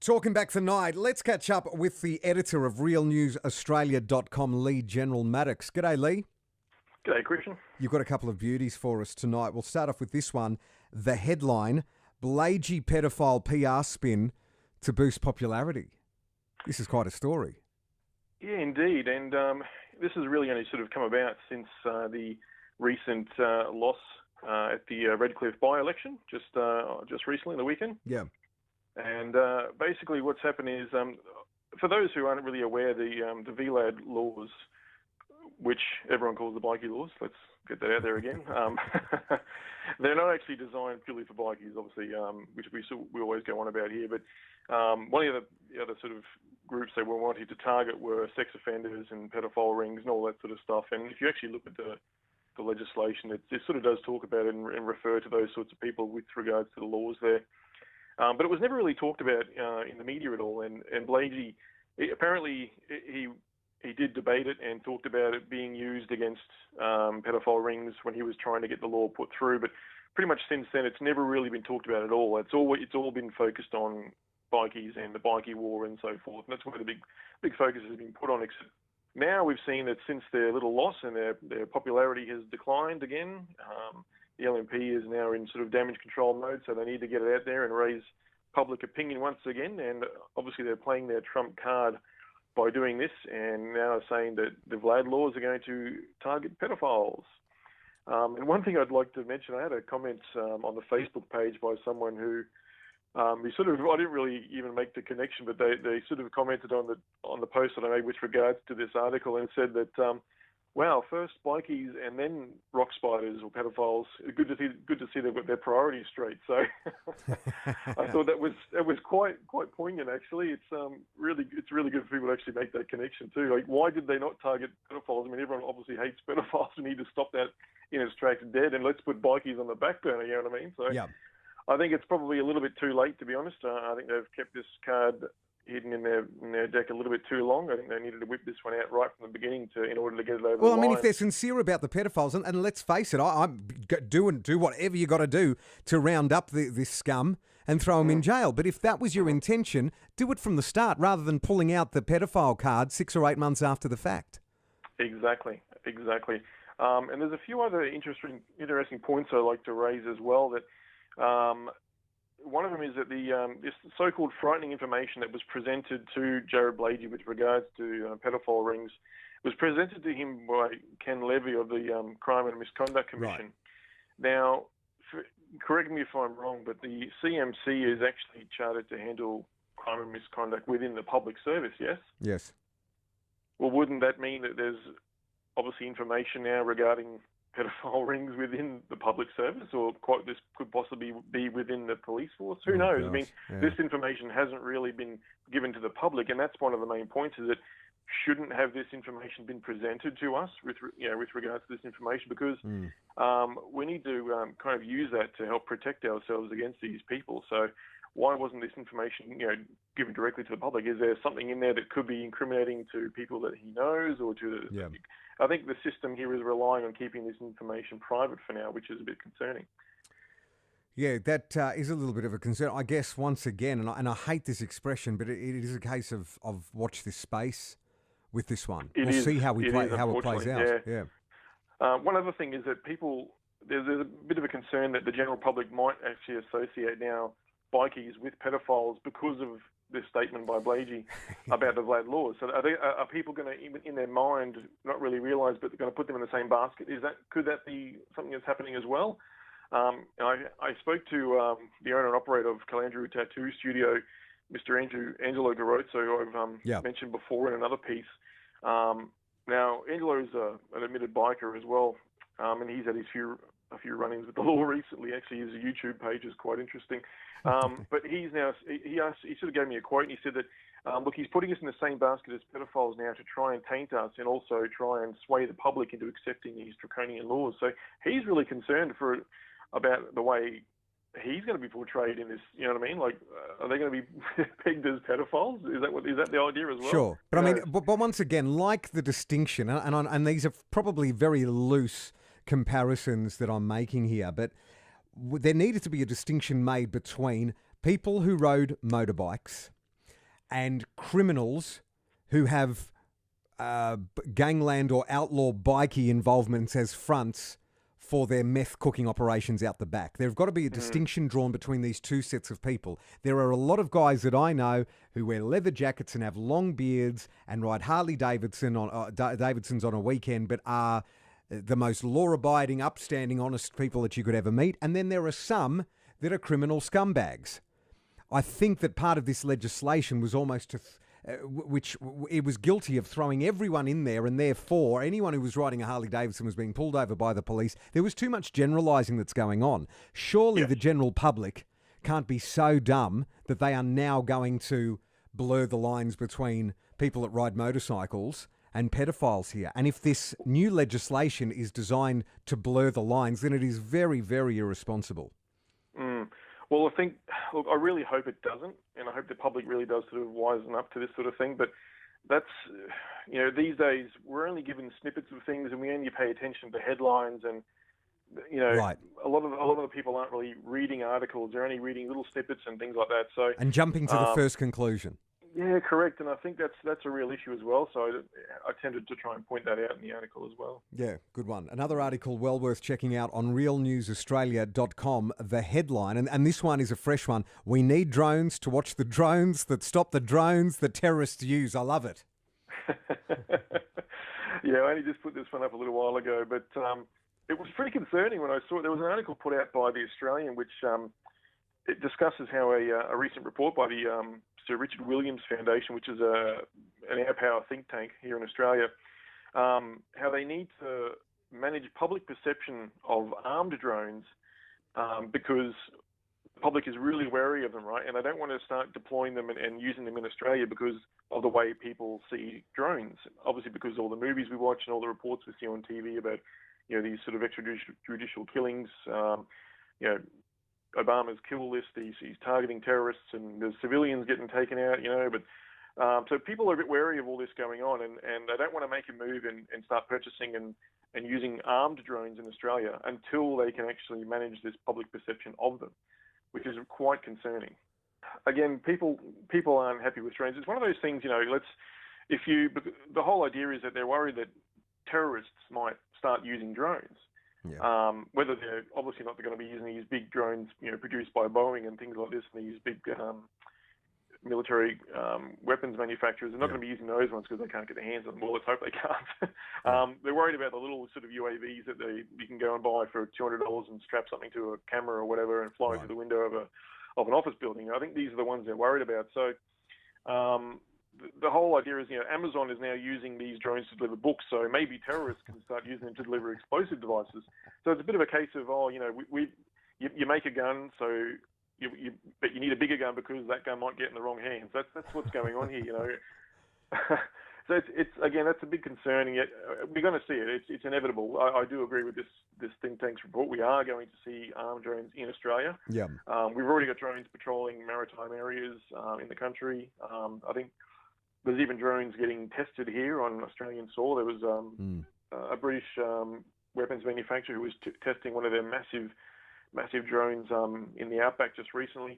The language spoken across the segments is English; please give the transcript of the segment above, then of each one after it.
Talking back tonight, let's catch up with the editor of realnewsaustralia.com, Lee General Maddox. G'day, Lee. G'day, Christian. You've got a couple of beauties for us tonight. We'll start off with this one. The headline, Bleijie pedophile PR spin to boost popularity. This is quite a story. Yeah, indeed. And this has really only sort of come about since the recent loss at the Redcliffe by-election, just recently, the weekend. Yeah. And basically what's happened is, for those who aren't really aware, the VLAD laws, which everyone calls the bikie laws, let's get that out there again, they're not actually designed purely for bikies, obviously, which we always go on about here. But one of the other sort of groups they were wanting to target were sex offenders and pedophile rings and all that sort of stuff. And if you actually look at the legislation, it sort of does talk about it and refer to those sorts of people with regards to the laws there. But it was never really talked about in the media at all. And Bleijie, apparently he did debate it and talked about it being used against pedophile rings when he was trying to get the law put through. But pretty much since then, it's never really been talked about at all. It's all been focused on bikies and the bikie war and so forth. And that's where the big focus has been put on. Except now we've seen that since their little loss and their popularity has declined again, the LNP is now in sort of damage control mode, so they need to get it out there and raise public opinion once again. And obviously they're playing their trump card by doing this, and now saying that the VLAD laws are going to target pedophiles. And one thing I'd like to mention, I had a comment on the Facebook page by someone who I didn't really even make the connection, but they sort of commented on the post that I made with regards to this article and said that, wow, first bikies and then rock spiders or pedophiles. Good to see they've got their priorities straight. So I thought that was quite poignant actually. It's really good for people to actually make that connection too. Like, why did they not target pedophiles? I mean, everyone obviously hates pedophiles. We need to stop that in its tracks dead, and let's put bikies on the back burner. You know what I mean? So Yeah. I think it's probably a little bit too late, to be honest. I think they've kept this card hidden in their deck a little bit too long. I think they needed to whip this one out right from the beginning in order to get it over the line. Well, I mean, if they're sincere about the pedophiles, and let's face it, I'm do whatever you got to do to round up this scum and throw them in jail. But if that was your intention, do it from the start rather than pulling out the pedophile card 6 or 8 months after the fact. Exactly. And there's a few other interesting points I'd like to raise as well. That one of them is that this so-called frightening information that was presented to Jared Bleijie with regards to pedophile rings was presented to him by Ken Levy of the Crime and Misconduct Commission. Right. Now, correct me if I'm wrong, but the CMC is actually chartered to handle crime and misconduct within the public service, yes? Yes. Well, wouldn't that mean that there's obviously information now regarding pedophile rings within the public service, or this could possibly be within the police force? Who knows? Gosh, I mean, yeah. This information hasn't really been given to the public, and that's one of the main points, is that shouldn't have this information been presented to us with regards to this information, because we need to kind of use that to help protect ourselves against these people. So why wasn't this information given directly to the public? Is there something in there that could be incriminating to people that he knows, or to the... Yeah. I think the system here is relying on keeping this information private for now, which is a bit concerning. Yeah, that is a little bit of a concern. I guess once again, and I hate this expression, but it is a case of watch this space with this one. We'll see how it plays out. Yeah. One other thing is that there's a bit of a concern that the general public might actually associate now bikies with pedophiles because of this statement by Bleijie about the VLAD laws. So are people going to, in their mind, not really realise, but they're going to put them in the same basket? Could that be something that's happening as well? I spoke to the owner and operator of Calandru Tattoo Studio, Mr. Angelo Garozzo, who I've mentioned before in another piece. Now, Angelo is an admitted biker as well, and he's had a few run-ins with the law recently. Actually, his YouTube page is quite interesting. But he sort of gave me a quote, and he said that, look, he's putting us in the same basket as pedophiles now to try and taint us and also try and sway the public into accepting these draconian laws. So he's really concerned about the way he's going to be portrayed in this. You know what I mean? Like, are they going to be pegged as pedophiles? Is that the idea as well? Sure, but I mean, but once again, like the distinction, and these are probably very loose comparisons that I'm making here, but there needed to be a distinction made between people who rode motorbikes and criminals who have gangland or outlaw bikie involvements as fronts for their meth cooking operations out the back. There's got to be a distinction drawn between these two sets of people. There are a lot of guys that I know who wear leather jackets and have long beards and ride Harley Davidsons on a weekend, but are the most law-abiding, upstanding, honest people that you could ever meet. And then there are some that are criminal scumbags. I think that part of this legislation was almost to... which it was guilty of throwing everyone in there, and therefore anyone who was riding a Harley Davidson was being pulled over by the police. There was too much generalising that's going on. Surely the general public can't be so dumb that they are now going to blur the lines between people that ride motorcycles and pedophiles here. And if this new legislation is designed to blur the lines, then it is very, very irresponsible. Well, look, I really hope it doesn't, and I hope the public really does sort of wisen up to this sort of thing. But that's, these days we're only given snippets of things, and we only pay attention to headlines, and Right. a lot of the people aren't really reading articles; they're only reading little snippets and things like that. So and jumping to the first conclusion. Yeah, correct, and I think that's a real issue as well. So I tended to try and point that out in the article as well. Yeah, good one. Another article well worth checking out on realnewsaustralia.com, the headline, and this one is a fresh one. We need drones to watch the drones that stop the drones the terrorists use. I love it. Yeah, I only just put this one up a little while ago, but it was pretty concerning when I saw it. There was an article put out by The Australian which it discusses how a recent report by the Sir Richard Williams Foundation, which is an air power think tank here in Australia, how they need to manage public perception of armed drones because the public is really wary of them, right? And they don't want to start deploying them and using them in Australia because of the way people see drones. Obviously, because all the movies we watch and all the reports we see on TV about these sort of extrajudicial killings, Obama's kill list, he's targeting terrorists and there's civilians getting taken out, but so people are a bit wary of all this going on and they don't want to make a move and start purchasing and using armed drones in Australia until they can actually manage this public perception of them, which is quite concerning. Again, people aren't happy with drones. It's one of those things, the whole idea is that they're worried that terrorists might start using drones. Yeah. Whether they're obviously not going to be using these big drones, produced by Boeing and things like this, and these big military weapons manufacturers. They're not going to be using those ones because they can't get their hands on them. Well, let's hope they can't. They're worried about the little sort of UAVs that you can go and buy for $200 and strap something to a camera or whatever and fly through the window of an office building. I think these are the ones they're worried about. So the whole idea is, Amazon is now using these drones to deliver books, so maybe terrorists can start using them to deliver explosive devices. So it's a bit of a case of, you make a gun, so but you need a bigger gun because that gun might get in the wrong hands. That's what's going on here, So it's again, that's a big concern, and yet we're going to see it. It's inevitable. I do agree with this think tank's report. We are going to see armed drones in Australia. Yeah. We've already got drones patrolling maritime areas in the country. I think there's even drones getting tested here on Australian soil. There was a British weapons manufacturer who was testing one of their massive drones in the outback just recently.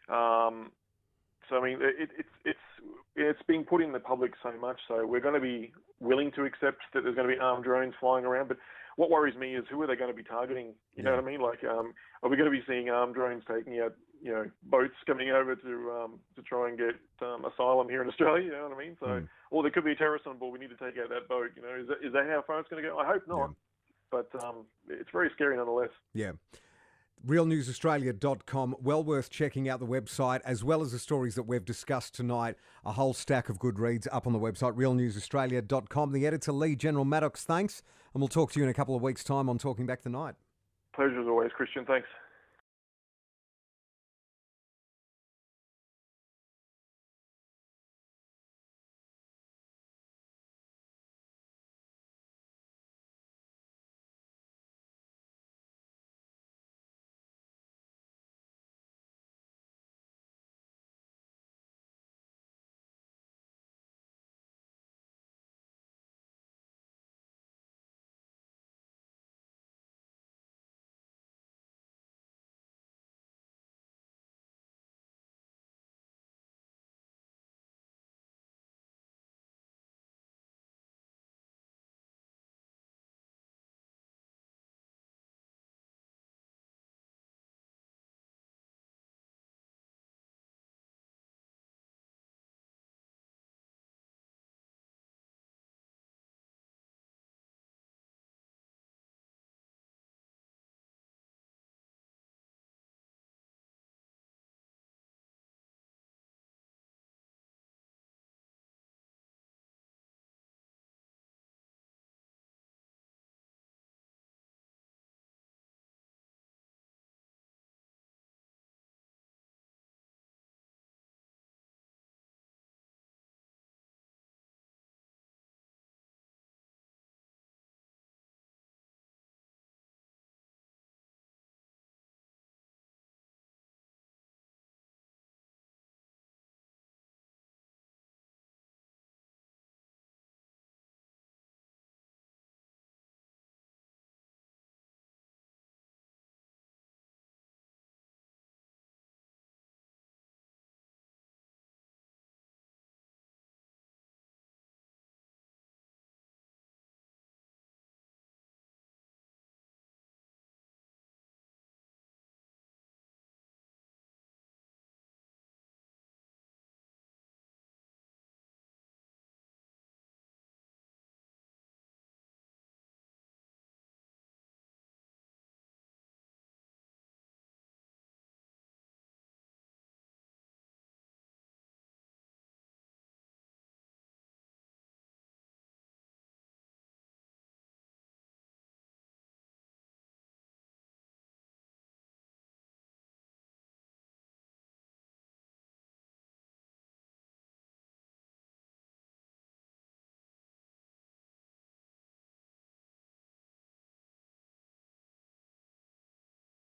So I mean, it's being put in the public so much. So we're going to be willing to accept that there's going to be armed drones flying around. But what worries me is who are they going to be targeting? You know what I mean? Like, are we going to be seeing armed drones taking out boats coming over to try and get asylum here in Australia? You know what I mean? So, or there could be a terrorist on board. We need to take out that boat. Is that how far it's going to go? I hope not. But it's very scary nonetheless. Yeah. realnewsaustralia.com, well worth checking out the website, as well as the stories that we've discussed tonight. A whole stack of good reads up on the website, realnewsaustralia.com. The editor, Lee, General Maddox, thanks. And we'll talk to you in a couple of weeks' time on Talking Back the Night. Pleasure as always, Christian. Thanks.